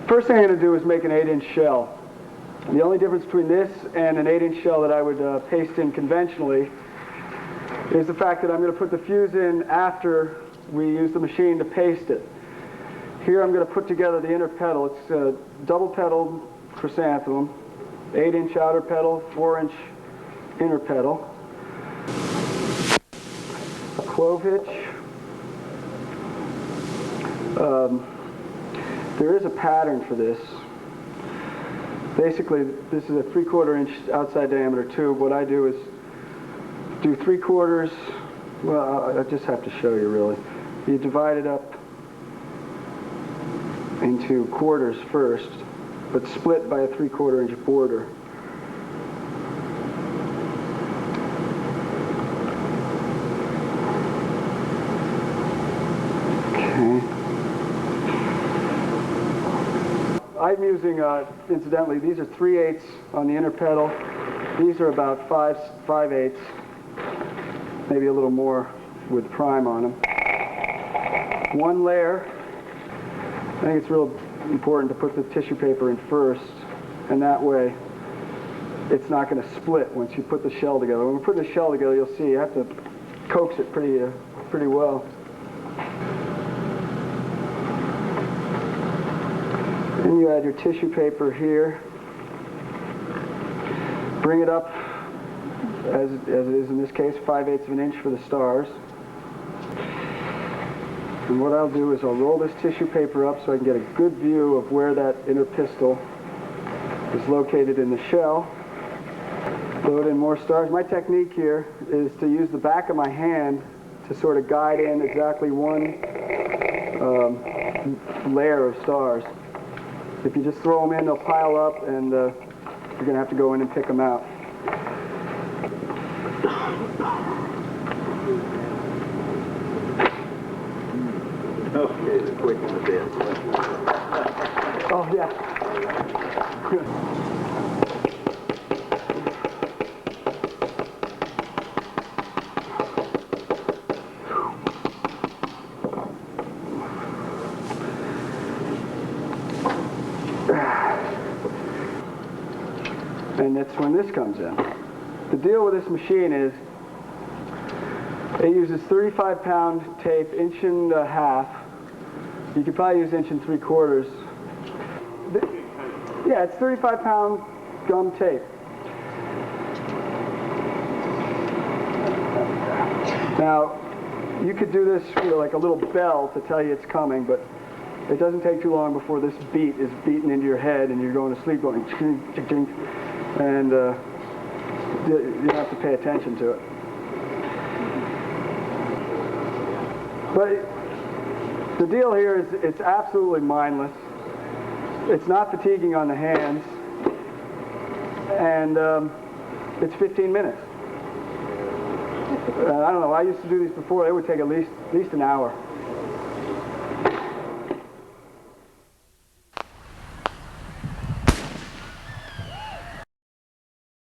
First thing I'm going to do is make an 8-inch shell. The only difference between this and an 8-inch shell that I would paste in conventionally is the fact that I'm going to put the fuse in after we use the machine to paste it. Here I'm going to put together the inner petal. It's a double petaled chrysanthemum, 8-inch outer petal, 4-inch inner petal, a clove hitch. There is a pattern for this. Basically, this is a 3/4 inch outside diameter tube. What I do is do 3/4. Well, I just have to show you really. You divide it up into quarters first, but split by a 3/4 inch border. I'm using, incidentally, these are 3/8 on the inner petal. These are about 5/8, maybe a little more with prime on them. One layer. I think it's real important to put the tissue paper in first, and that way it's not going to split once you put the shell together. When we put the shell together, you'll see you have to coax it pretty well. Then you add your tissue paper here. Bring it up, as it is in this case, 5/8 of an inch for the stars. And what I'll do is I'll roll this tissue paper up so I can get a good view of where that inner pistil is located in the shell. Load in more stars. My technique here is to use the back of my hand to sort of guide in exactly one layer of stars. If you just throw them in, they'll pile up, and you're going to have to go in and pick them out. Okay, it's quick in the bed. Oh, yeah. And that's when this comes in. The deal with this machine is it uses 35-pound tape, 1.5 inches. You could probably use 1 3/4 inches. Yeah, it's 35-pound gum tape. Now, you could do this with like a little bell to tell you it's coming, but it doesn't take too long before this beat is beaten into your head and you're going to sleep going ching, ching, ching, and you have to pay attention to it. But the deal here is it's absolutely mindless. It's not fatiguing on the hands, and it's 15 minutes. I don't know, I used to do these before. It would take at least an hour.